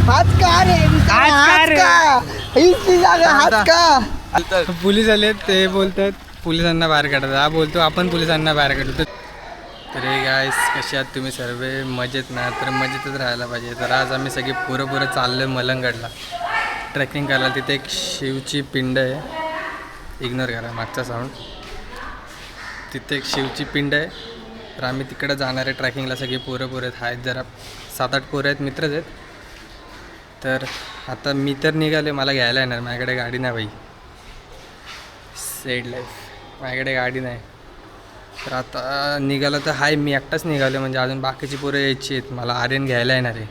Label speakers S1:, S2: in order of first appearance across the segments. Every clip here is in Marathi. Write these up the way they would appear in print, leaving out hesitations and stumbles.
S1: हात का रे हात का इथली जागा हात का.
S2: पोलीस आले ते बोलतात पोलिसांना बाहेर काढतात. हा बोलतो आपण पोलिसांना बाहेर काढतो. तर हे गाईस कसे आहात तुम्ही सर्व मजेत ना. तर मजेतच राहायला पाहिजे. तर आज आम्ही सगळे पुरं चाललो मलंगडला ट्रेकिंग करायला. तिथे एक शिवची पिंड आहे. इग्नोर करा मागचा साऊंड. तिथे एक शिवची पिंड आहे. तर आम्ही तिकडे जाणार आहे ट्रॅकिंगला. सगळे पोरं आहेत जरा 7-8 पोरं आहेत मित्रच आहेत. तर आता मी तर निघाले मला घ्यायला येणार. माझ्याकडे गाडी नाही बाई. सेड लाईफ माझ्याकडे गाडी नाही. तर आता निघालं तर हाय मी एकटाच निघालो. म्हणजे अजून बाकीची पोरं यायची आहेत. मला आर्यन घ्यायला येणार आहे.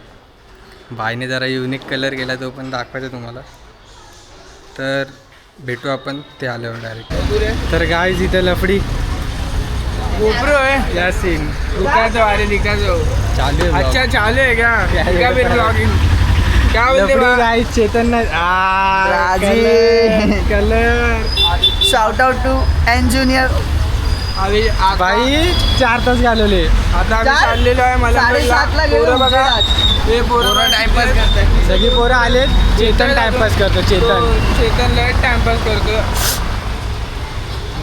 S2: बाईने जरा युनिक कलर केला तो पण दाखवायचा तुम्हाला. तर भेटू आपण ते आल्यावर डायरेक्ट. तर गाईज इथे लफडी
S3: गोप्रो है यासीन दिखा दो. अरे दिखा दो.
S2: चालू आहे
S3: अच्छा चालू है क्या फिर ब्लॉगिंग क्या बोलते
S2: लफडी गाईज. चेतन कलर
S1: shout out to an junior.
S3: अभी
S2: बाई 4 तास घालवले.
S3: आता आम्ही चाललेलो आहे मला
S1: 7:30 ला गेलो.
S3: पोरं बघा हे पोरं टाइमपास करताय.
S2: सगळी पोरं आलेत. चेतन टाइमपास करतो.
S3: चेतन लय टाइमपास करतो.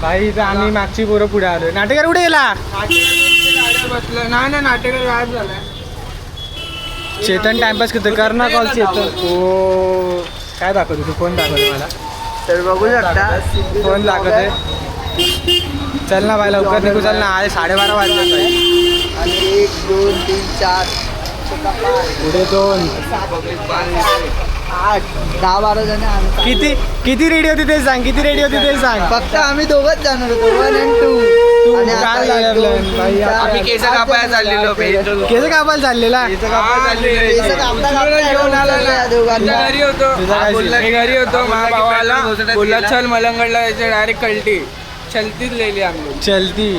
S2: बाई इथं आम्ही मागची पोरं पुढे आलो. नाटेकर कुठे गेला.
S3: गाड्या बसलं नाही नाटेकर गायब झालाय.
S2: चेतन टाइमपास करतो. कर ना कॉल चेतन. ओ काय दाखवतो तू. फोन दाखवतो मला.
S1: तर बघू शकता
S2: फोन दाखवते. चल ना बाई लवकर निघू. चल ना. आज 12:30 वाजले.
S1: आणि 1 2 3 4
S2: पुढे 2
S1: 8 10 12 जण आम्ही.
S2: किती रेडी होती ते सांग. किती रेडी होती ते सांग.
S1: फक्त आम्ही दोघंच जाणार होतो 1 and 2.
S2: तू
S1: आणि आता
S2: काय
S1: 1
S2: झालं
S1: 2
S2: आपलं?
S1: 3
S2: बाई,
S1: 4
S3: आम्ही केस कापायला चाललेलो.
S2: केस कापायला चाललेला.
S1: केस कापता
S3: घेऊन आला ना.
S1: दोघांना.
S3: घरी होतो.
S2: तुझा काय
S3: मी घरी होतो. माझ्या भावाला बोलला चल मलंगडला यायचं. डायरेक्ट कल्टी चलतीच लिहिली आम्ही.
S2: चलती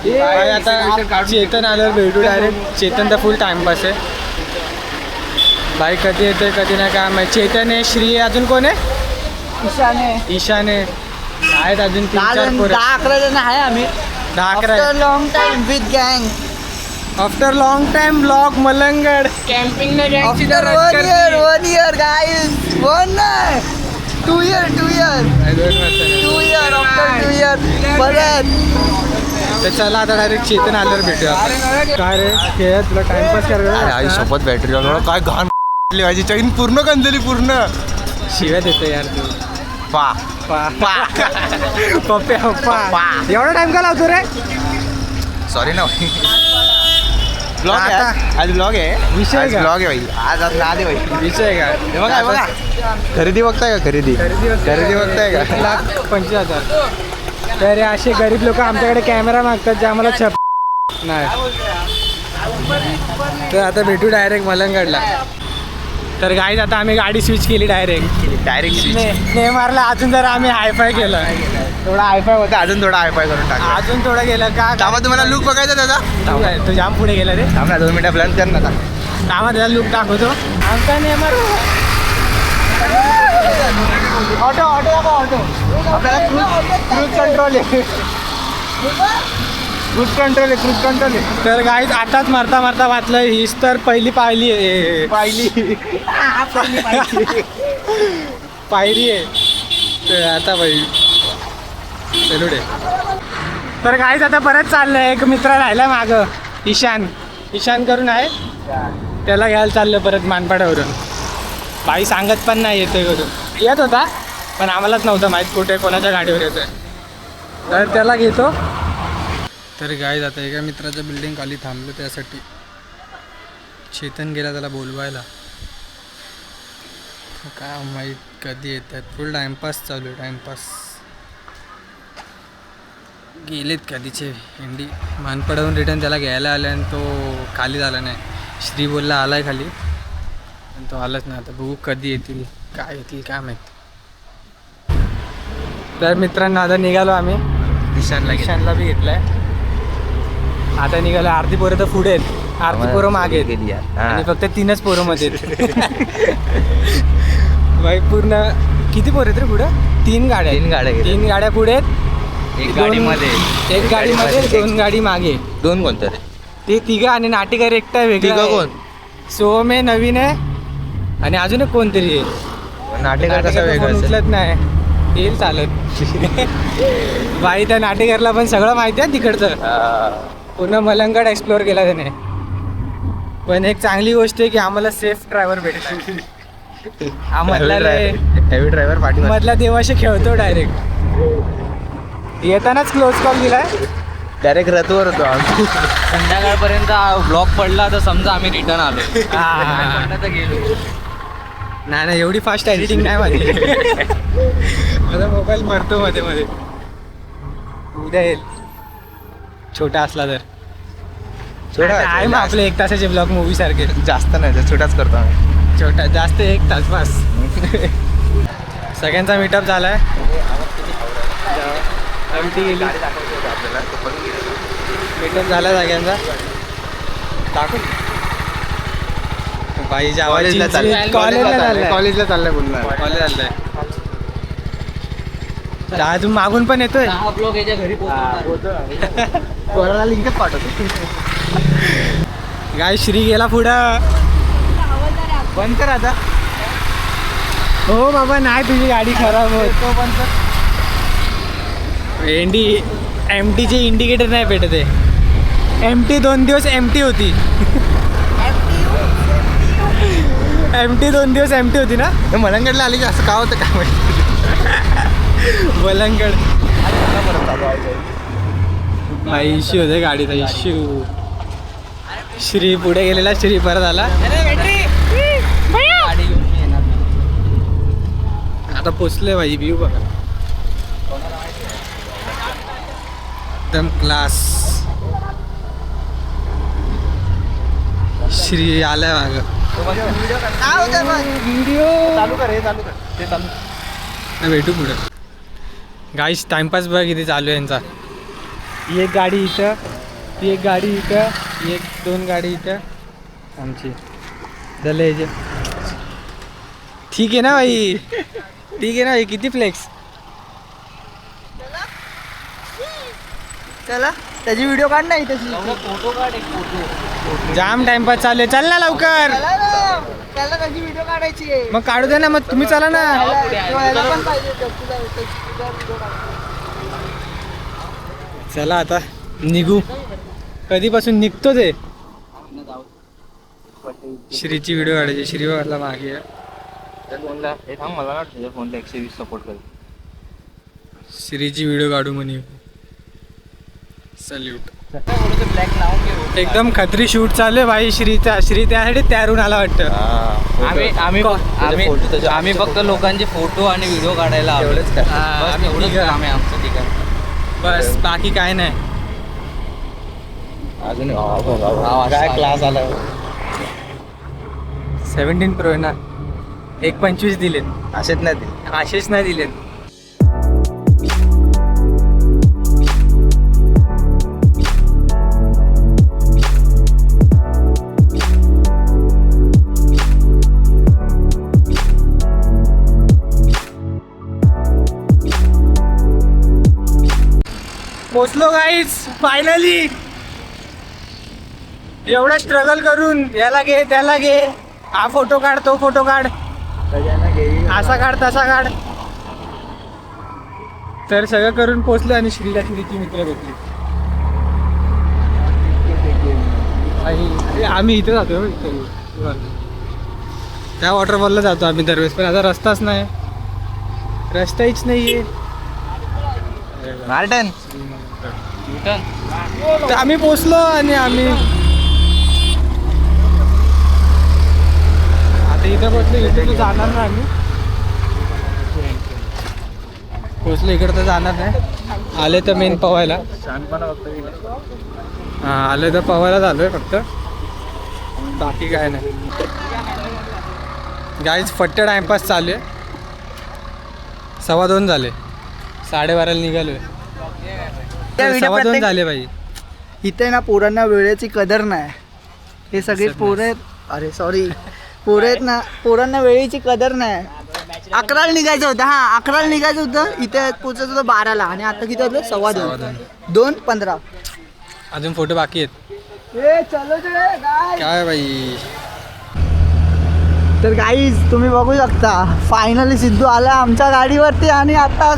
S2: बाई. आता चेतन आल्यावर भेटू डायरेक्ट. चेतन तर फुल टाइमपास आहे. बाई कधी येते कधी नाही काय माहिती. चेतन आहे. श्री आहे. अजून कोण आहे. ईशान आहे. आहेत अजून 3-4 पोरं.
S1: 10-11 जण आहे आम्ही.
S2: 10-11
S1: आफ्टर लॉंग टाइम विथ गँग.
S2: After long time blog Malangad.
S3: Camping ने गँगची
S1: आफ्टर 1 year गाईज. 1 नाही 2 year 2 year 2 year after 2 year परत.
S2: तर चला आता डायरेक्ट चेतन आल्यावर भेटूया. काय रे खेळ तुला टाइमपास करायला.
S4: सोबत बॅटरी काय घाण माझी चैन पूर्ण गंजली पूर्ण.
S2: शिव्या देतो यार तू.
S4: पा
S2: पप्पा एवढा टाइम का लावतो रे.
S4: सॉरी ना ब्लॉग
S2: आता-
S4: आज ब्लॉग आहे.
S2: विषय
S4: आज
S2: का?
S4: ब्लॉग आहे भाई. आज आले भाई.
S2: विषय काय.
S4: हे बघा बघा खरेदी बघताय का. खरेदी बघताय का.
S2: 1,25,000. तर हे असे गरीब लोक आमच्याकडे कॅमेरा मागतात जे आम्हाला छप नाही. तर आता भेटू डायरेक्ट मलंगडला. तर गाईज आता आम्ही गाडी स्विच केली डायरेक्ट नेमारला. अजून जरा आम्ही हायफाय केलं.
S4: थोडा हायफाय होता. अजून थोडा हायफाय करून टाका.
S2: अजून थोडं गेलं का.
S4: थांबा तुम्हाला लुक बघायचा त्याचा.
S2: तू जाम पुढे गेला रे.
S4: थांबा 2 मिनिटं प्लॅन कर ना.
S2: कामात त्याला लुक दाखवतो. आमचा नेमार
S1: ऑटो आपल्याला
S4: क्रूज कंट्रोल आहे. क्रूज कंट्रोल आहे.
S2: तर गाईज आताच मारता वाचलं. हीच तर पहिली पायरी आहे. तर आता बाई चलू दे. तर गाईज आता परत चाललंय. एक मित्र राहिला मागं ईशान करून आहे. त्याला घ्यायला चाललं परत मानपाड्यावरून. बाई सांगत पण नाही येते करून. येत होता पण आम्हालाच नव्हतं माहीत कुठे कोणाच्या गाडीवर येतोय. तर त्याला घेतो. तर गाईज आता एका मित्राच्या बिल्डिंग खाली थांबलो त्यासाठी. चेतन गेला त्याला बोलवायला. काय माहीत कधी येत आहेत. फुल टाइमपास चालू आहे. टाइमपास गेलेत कधीचे इंडी. मानपडावरून रिटर्न त्याला घ्यायला आला आणि तो खाली झाला नाही. श्री बोलला आलाय खाली आणि तो आलाच नाही. आता बघू कधी येतील काय माहीत. तर मित्रांनो आता निघालो आम्ही. ईशानला बी घेतलाय. आता निघालो. अर्धी पोरं तर पुढे आहेत. अर्धी पोरं मागे आहेत. आणि फक्त 3च पोरं मध्ये आहेत. बाई पूर्ण किती पोरं आहेत रे पुढं. 3 गाड्या पुढे आहेत.
S4: एक गाडीमध्ये
S2: 2 गाडी मागे.
S4: 2 कोणतं
S2: ते 3 आणि नाटेकर एकटा वेगळा.
S4: कोण.
S2: सोम आहे नवीन आहे आणि अजून एक कोणतरी आहे
S4: नाटेकर कसा वेगळा
S2: फोन
S4: असेल?
S2: उचलत नाही येईल चालत बाई त्या नाटेकरला पण सगळं माहिती आहे तिकडचं पूर्ण मलंगड एक्सप्लोअर केला त्याने पण एक चांगली गोष्ट आहे की आम्हाला सेफ ड्रायव्हर भेटला हा
S4: हेवी ड्रायव्हर पाठी
S2: मधला देवाशी खेळतो डायरेक्ट येतानाच क्लोज कॉल दिलाय
S4: डायरेक्ट रथवर होतो आम्ही.
S1: संध्याकाळपर्यंत ब्लॉक पडला तर समजा आम्ही रिटर्न आलो तर गेलो.
S2: नाही एवढी फास्ट एडिटिंग नाही माझी माझा मोबाईल मरतो मध्ये मध्ये उद्या येईल छोटा असला तर
S4: छोटा
S2: आहे मग आपले 1 तासाचे ब्लॉग मूवी सारखे
S4: जास्त नाही ते छोटाच करतो आम्ही.
S2: छोटा जास्त 1 तास बस सगळ्यांचा मीटअप झालाय आमटी गेली मीटअप झाला सगळ्यांचा टाकून बाईच्या
S4: कॉलेजला चाललंय कॉलेजला चाललंय पुन्हा.
S2: कॉलेज चाललंय अजून मागून पण येतोय
S1: ब्लॉग याच्या घरी पोहोचवणार.
S4: कोणाला लिंकच पाठवतो.
S2: गाय श्री गेला पुढं
S4: बंद कर आता.
S2: हो बाबा नाही तुझी गाडी खराब होत एमटीचे इंडिकेटर नाही भेटत आहे एमटी 2 दिवस एमटी होती एमटी 2 दिवस एमटी होती ना
S4: हे मलंगडला आली की असं का होतं काय माहिती.
S2: वलंगड इश्यू होते गाडीचा इश्यू श्री पुढे गेलेला श्री परत आला
S1: गाडी घेऊन मी येणार नाही.
S2: आता पोचले भाई व्ह्यू बघा एकदम क्लास श्री आलाय माग
S4: व्हिडिओ चालू कर हे चालू कर ते चालू.
S2: भेटू पुढे गाईस टाइमपास बघा किती चालू आहे यांचा ही एक गाडी इथं ती एक गाडी इथं ही 1-2 गाडी इथं आमची झालं याचे ठीक आहे ना भाई ठीक आहे ना भाई किती फ्लेक्स
S1: चला त्याची व्हिडिओ काढ नाही त्याची
S3: फोटो काढ एक फोटो.
S2: जाम टाइमपास चालू आहे चल ना लवकर
S1: चला ना, त्याला त्याची व्हिडिओ काढायची आहे.
S2: मग काढू दे ना मग तुम्ही चला ना
S1: याला पण पाहिजे तुझा व्हिडिओ काढ.
S2: चला आता निघू कधीपासून निघतो ते श्रीची व्हिडिओ काढायची श्री वाटला मागे
S4: हे थांब मला ना तुझ्या फोनला 120 सपोर्ट कर.
S2: श्रीची व्हिडिओ काढू म्हणे सल्यूट
S1: ब्लॅक लावून घेऊ.
S2: एकदम खत्री शूट चालू आहे भाई श्रीचा श्री त्यासाठी तयारून आला वाटतं
S1: आम्ही फक्त लोकांचे फोटो आणि व्हिडिओ काढायला आलो.
S4: एवढंच काय?
S2: आम्ही
S1: एवढंच
S2: तिघं.
S1: काम आहे आमचं ठिकाण.
S2: बस बाकी काय नाही
S4: अजून काय क्लास आला
S2: 17 प्रो आहे ना 1.25 दिलेत
S4: असेच नाही ते.
S2: असेच नाही दिलेत पोचलो गाईज फायनली एवढं स्ट्रगल करून याला घे त्याला घे हा फोटो काढ तो फोटो काढ असा काढ तसा काढ तर सगळं करून पोचलो आणि श्रीला श्रीची मित्र भेटली आणि आम्ही इथे जातो त्या वॉटरफॉलला जातो आम्ही दरवेळेस पण आता रस्ताच नाही रस्ताच नाहीये
S4: मार्टन
S2: तर आम्ही पोचलो आणि आम्ही आता इथे पोचलो इथे तर जाणार ना आम्ही पोचलो इकडे तर जाणार नाही आले तर मेन पवायला हां आले तर पवायला झालोय फक्त बाकी काय नाही गाईज फट्ट टाइमपास चालू आहे 2:15 झाले 12:30 निघालोय 2:15 झाले बाई
S1: इथे ना पोरांना वेळेची कदर नाही हे सगळे पोरं आहेत अरे सॉरी पोरं आहेत ना पोरांना वेळेची कदर नाही 11ला निघायचं होतं 11ला निघायचं होतं इथे पोचायचं होतं 12ला आणि आता किती होतं 2:15 2:15
S2: अजून फोटो बाकी आहेत
S1: ए चलो चलो
S2: काय बाई
S1: तर गाईज तुम्ही बघू शकता फायनली सिद्धू आला आमच्या गाडीवरती आणि आता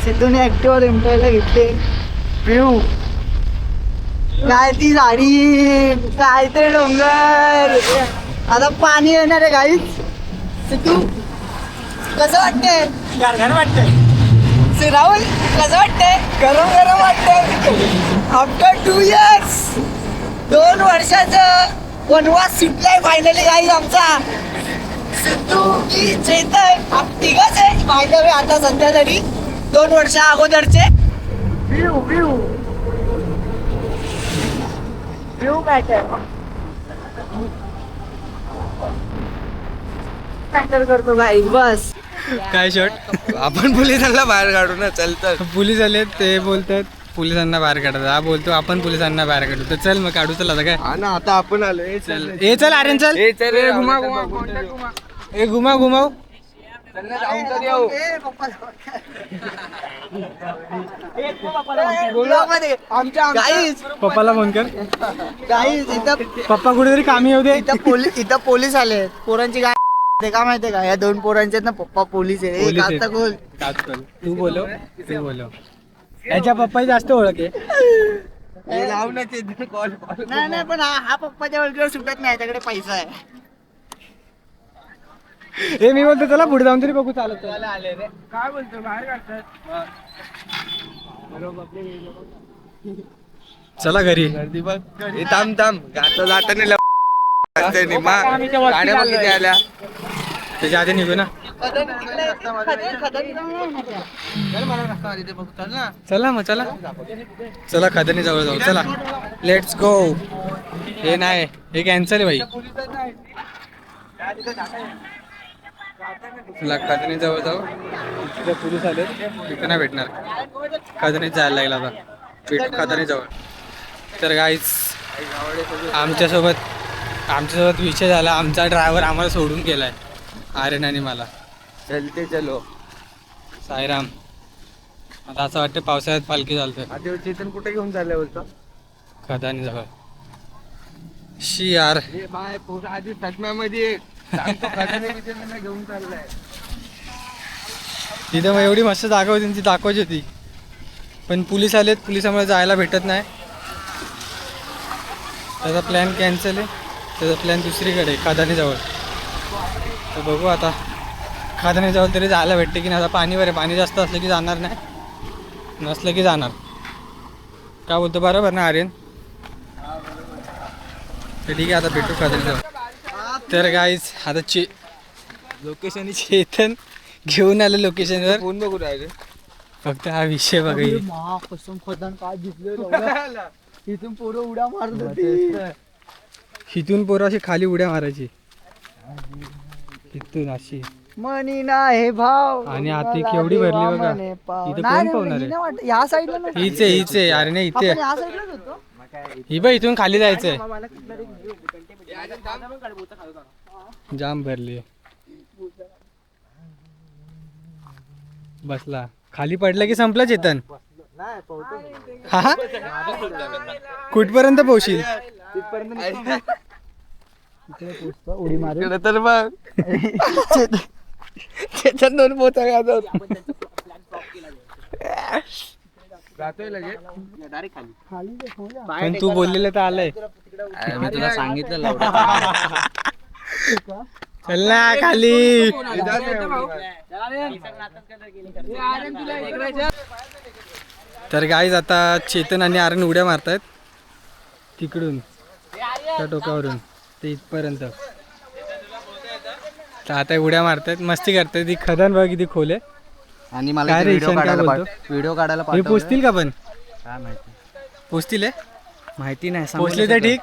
S1: सिद्धूने ॲक्टिव्हा रेंटायला घेतले. व्ह्यू काय ती झाडी काय ते डोंगर आता पाणी येणार आहे गाईज. सिद्धू कसं वाटतंय? घर वाटतंय. राहुल कसं वाटतंय? गरम गरम वाटतंय. आफ्टर 2 years 2 वर्षाचं वनवास सुटलाय फायनली गाईज आमचा. सिद्धू की चेतन तिघच आहे फायनली आता सध्या तरी 2 वर्षा अगोदरचे. व्ह्यू व्ह्यू व्ह्यू मॅटर करतो गाईज बस.
S2: काय शॉट
S3: आपण पोलिसांना बाहेर काढू ना चलतं.
S2: पोलीस आले ते बोलतात पोलिसांना बाहेर काढतात. हा बोलतो आपण पोलिसांना बाहेर काढू. तर चल मग काढू. चल आता काय
S3: हा ना आता आपण आलो.
S2: चल ए चल आर्यन चल.
S3: ए चल रे,
S2: घुमा
S3: घुमा,
S2: घुमा ए घुमा घुमाव.
S3: जाऊन तर येऊ.
S1: गाईज
S2: पप्पाला फोन कर.
S1: गाईज इथं
S2: पप्पा कुठेतरी कामी येऊ दे.
S1: इथं पोलीस आले. पोरांची गाडी ते का माहितीये का या 2 पोरांचे आहेत ना पप्पा पोलीस आहे.
S2: पोलीस
S1: एक आता कोण
S2: तू बोलो तू बोलो. याच्या पप्पाची जास्त ओळख आहे.
S3: लावू ना ते कॉल.
S1: नाही पण हा पप्पाच्या ओळखीवर सुटत नाही त्याकडे पैसा आहे.
S2: हे मी बोलतो चला पुढे जाऊन तरी बघू. चालत आले रे.
S3: काय बोलतो बाहेर काढतात.
S2: चला घरी.
S3: गर्दी बघ. हे थांब जाताना गाड्या बघ किती आल्या.
S2: त्याच्या आधी निघू ना. चला मग चला चला खदनी जवळ जाऊ. चला लेट्स गो. हे नाही हे कॅन्सल आहे भाई. चला खदनी जवळ जाऊ. तिथे पोलीस आले तिथे नाही भेटणार. खदनीत जायला लागेल आता. भेटू खदनी जवळ. तर गाईज आमच्यासोबत विषय झाला. आमचा ड्रायव्हर आम्हाला सोडून गेलाय आर्यन आणि मला.
S3: चलते चलो.
S2: साईराम आता असं वाटतं पावसाळ्यात पालखी चालतोय.
S3: आधी चेतन कुठे घेऊन चाललंय बोलतो.
S2: खदानी जवळ. शी यार
S3: हे बाय पोरा आधी सटम्यामध्ये सांगतो खजाने बिचाऱ्यांना घेऊन चाललाय.
S2: तिथं मग एवढी मस्त जागा होती ती दाखवायची होती. पण पोलीस आलेत. पोलिसामुळे जायला भेटत नाही. त्याचा प्लॅन कॅन्सल आहे. त्याचा प्लॅन दुसरीकडे खदानीजवळ. तर बघू आता खदानीजवळ तरी जायला भेटते की नाही. आता पाणीवर आहे. पाणी जास्त असलं की जाणार नाही. नसलं की जाणार. काय बोलतो बरोबर ना आर्यन. तर ठीक आहे आता भेटू खदानीजवळ. तर गाईज आता लोकेशन चेतन घेऊन आलं लोकेशनवर.
S3: फोन बघू राहिले.
S2: फक्त हा विषय बघा.
S1: कसम खदान काय दिसलं. इथून पोरं उड्या मारत होती.
S2: इथून पोरं अशी खाली उड्या मारायची. इथून अशी
S1: मनी नाही भाव.
S2: आणि आती केवढी भरली बघा. इथं कोण पाहणार आहे.
S1: या साईडला
S2: हीच आहे अरे नाही इथे.
S1: या साईडलाच होतो.
S2: ही बघ इथून खाली जायचंय. जाम भरली. बसला खाली पडलं की संपलं चेतन. हा कुठपर्यंत पोहोचशील.
S1: उडी मार
S3: तर बघ त्याच्यात 2 पोचा जातोय लगेच.
S2: पण तू बोललेलं तर आलंय.
S3: मी तुला सांगितलं.
S2: चल ना खाली. तर गाईज आता चेतन आणि आर्यन उड्या मारतायत तिकडून त्या टोकावरून ते इथपर्यंत. तर आता उड्या मारतायत मस्ती करतायत. ती खदान बघ किती खोल आहे.
S4: आणि
S2: काय रे ईशान काय बोलतो.
S4: व्हिडिओ काढायला
S2: हे पोचतील का पण.
S4: काय माहिती
S2: पोचतील हे.
S4: माहिती नाही.
S2: पोचले तर ठीक.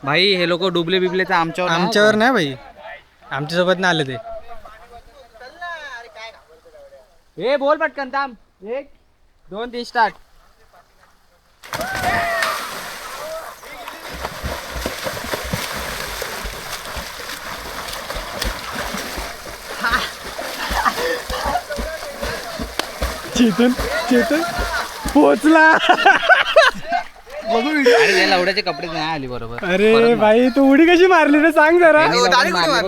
S4: भाई हे लोक डुबले बिबले तर
S2: आमच्यावर नाही भाई. आमच्यासोबत नाही आले ते.
S4: हे बोल पटकन थांब. 1 2 3 स्टार्ट.
S2: चेतन पोचला.
S1: बघू व्हिडिओ.
S3: अरे त्याला एवढ्याचे कपडे नाही आली बरोबर.
S2: अरे भाई तू उडी कशी मारली रे सांग जरा.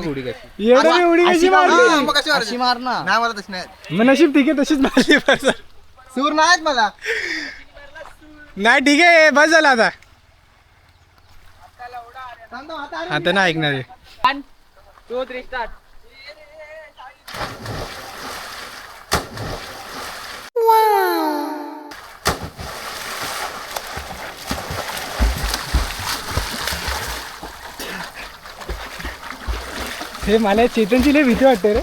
S3: उडी कशी
S2: येडे उडी कशी मारली.
S1: अशी मार ना. नाही मला तशी नाही.
S2: मग नशीब ठीक आहे तशीच मारली बस.
S1: सूर नाहीत मला.
S2: नाही ठीक आहे बस झालं आता. आता नाही ऐकणार आहे.
S3: 1 2 3 स्टार्ट.
S2: हे मला चेतनची लय भीती वाटते रे.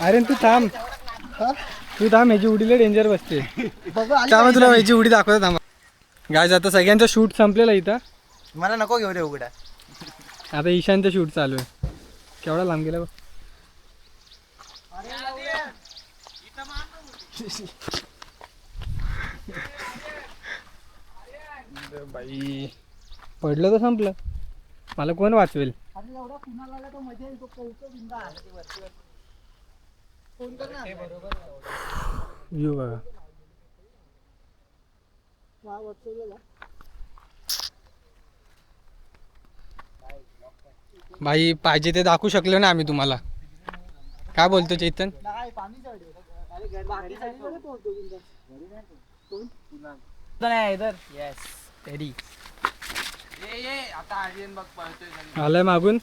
S2: अरे तू थांब तू थांब ह्याची उडीला डेंजर बसते.
S1: बघू आली
S2: त्यामुळे तुला ह्याची उडी दाखवतो थांबा. गायज आता सगळ्यांचा शूट संपलेला इथं.
S1: मला नको घेऊ रे उघडा.
S2: आता ईशानचं शूट चालू आहे. केवढा लांब गेला बघ. बाई पडलं तर संपलं. मला कोण वाचवेल. येऊ बघा. भाई पाहिजे ते दाखवू शकलो ना आम्ही तुम्हाला. काय बोलतो चेतन. आलाय मागून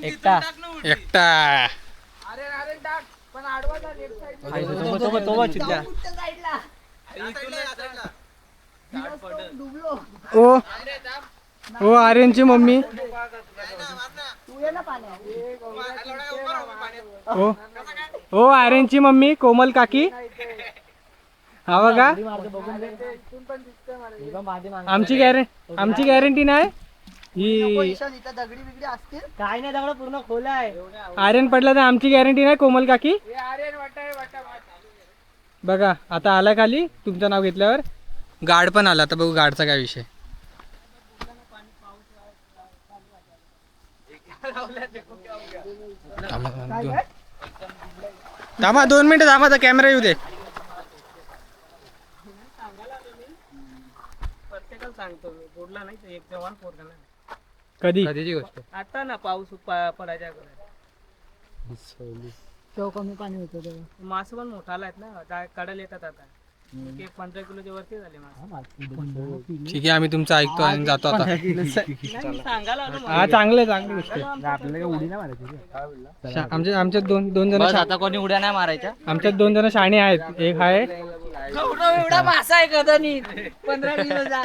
S3: एकटा
S2: एकटा. ओ ओ आर्यनची मम्मी. ओ ओ आर्यनची मम्मी कोमल काकी. हा बघा आमची गॅरंटी नाही ही.
S1: दगडी बिगडी असतील.
S3: काय नाही दगड पूर्ण खोल आहे.
S2: आर्यन पडला तर आमची गॅरंटी नाही कोमल काकी. बघा आता आला खाली तुमचं नाव घेतल्यावर. गार्ड पण आला. आता बघू गार्डचा काय विषय. थांबा 2 मिनिटं थांबा तर कॅमेरा येऊ दे. कधी
S3: गोष्ट आता ना पाऊस पडायच्या
S1: तेव्हा कमी पाणी होतं तेव्हा.
S3: मास पण मोठा आलायत ना कडायला येतात आता. 15 किलोच्या वरती झाले मास.
S2: ठीक आहे आम्ही तुमचं ऐकतो आणि जातो आता.
S3: सांगायला आलो
S2: हा चांगलं चांगली गोष्ट आहे.
S3: आपल्याला उडी नाही मारायची.
S2: आमच्यात दोन जण
S3: आता कोणी उड्या नाही मारायच्या.
S2: आमच्यात 2 जण शाणे आहेत. एक आहे
S3: एवढा मासा आहे कदा 15 किलोचा.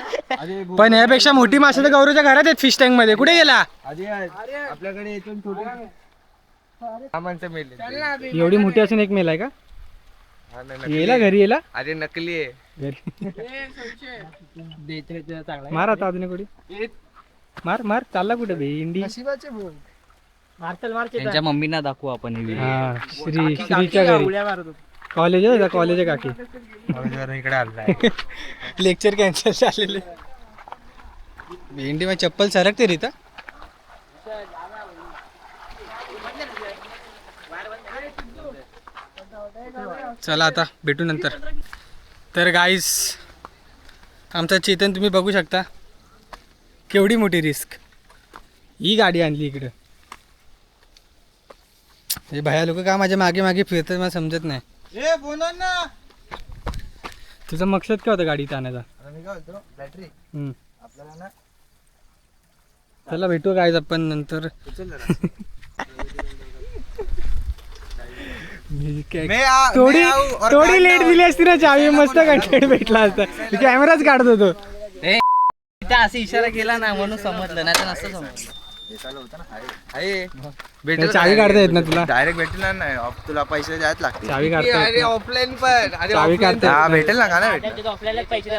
S2: पण यापेक्षा मोठी मासे तर गौरवच्या घरात आहेत फिश टँक मध्ये. कुठे गेला.
S3: आपल्याकडे इथून
S2: एवढी मोठी असून एक मेलाय का. येला घरी येला.
S3: अरे नकली आहे.
S2: घरी मार आता अजून कुठे मार मार चालला कुठे बे इंडी.
S1: नशिबाचे भोग.
S3: त्यांच्या मम्मीना दाखवू आपण हे video.
S2: हा श्रीच्या घरी. कॉलेज आहे कॉलेज आहे काकी.
S3: इकडे आलाय.
S2: लेक्चर कॅन्सल झालेले. भेंडी मग चप्पल सरकते रीता. चला आता भेटू नंतर. तर गाईस आमचा चेतन तुम्ही बघू शकता केवढी मोठी रिस्क ही गाडी आणली इकडं. हे भया लोक का माझ्या मागे मागे फिरतात मला समजत नाही.
S1: ए बोला ना.
S2: तुझा मकसद काय होता गाडीत आणायचा.
S1: मी काय होतो बॅटरी आपल्याला ना.
S2: चला भेटू गाईज आपण नंतर. थोडी लेट दिली असती ना चावी मस्त कंटेंट भेटला असता. कॅमेराच काढत होतो.
S3: असं इशारा केला ना म्हणून समजलं नाही तर नसतं समजलं.
S2: चावी काढता येत ना तुला.
S4: डायरेक्ट भेटेल ना. तुला पैसे द्यायला लागतील.
S2: चावी काढता येत ना.
S3: ऑफलाईन पण
S2: चावी काढता
S4: हा भेटेल ना का नाही भेटेल.
S3: आपल्याला पैसे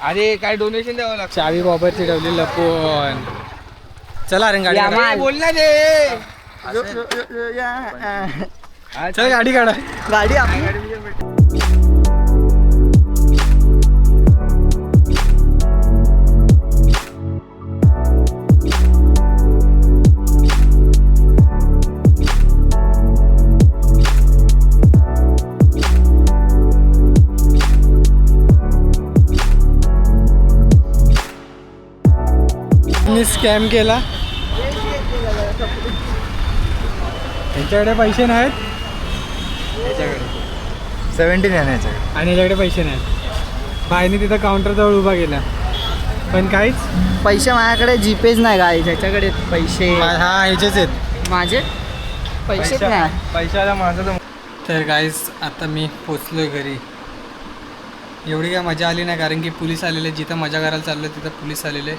S3: अरे काय डोनेशन द्यावं लागतं.
S2: चावी बॉबरची ठेवली लपून. चला रे गाडी काढा.
S3: बोल ना रे.
S2: चल गाडी काढा.
S1: गाडी आपली.
S2: मी स्कॅम केला. यांच्याकडे पैसे नाहीत
S4: 17 आहे ना याच्याकडे.
S2: आणि याच्याकडे पैसे नाहीत. बाईने तिथं काउंटरजवळ उभा केला पण काहीच.
S1: पैसे माझ्याकडे जीपेच नाही गाय, ज्याच्याकडे पैसे
S2: हा ह्याचेच आहेत.
S1: माझे पैसेच नाही.
S3: पैशाला माझं
S2: तर गाईज आता मी पोचलोय घरी. एवढी काय मजा आली नाही कारण की पोलीस आलेले. जिथं मजा करायला चाललं तिथं पोलीस आलेले.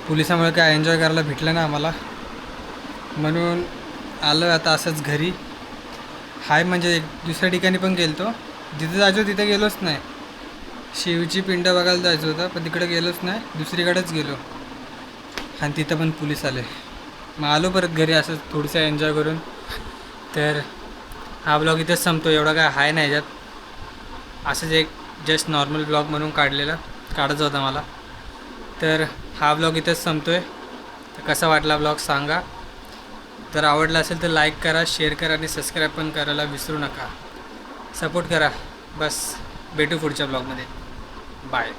S2: पोलिसामुळे काय एन्जॉय करायला भेटलं ना आम्हाला, म्हणून आलो आता असंच घरी. हाय म्हणजे एक दुसऱ्या ठिकाणी पण गेलतो. जिथं जायचो तिथं गेलोच नाही. शिवची पिंड बघायला जायचं होतं पण तिकडे गेलोच नाही, दुसरीकडेच गेलो आणि तिथं पण पोलीस आले. मग आलो परत घरी असंच थोडंसं एन्जॉय करून. तर हा ब्लॉग इथेच संपतो. एवढा काय हाय नाही याच्यात, असंच एक जस्ट नॉर्मल ब्लॉग म्हणून काढायचा होता मला. तर हा ब्लॉग इथेच संपतो आहे. तर कसा वाटला ब्लॉग सांगा. जर आवडला असेल तर लाईक करा, शेअर करा आणि सबस्क्राईब पण करायला विसरू नका. सपोर्ट करा. बस भेटू पुढच्या ब्लॉगमध्ये. बाय.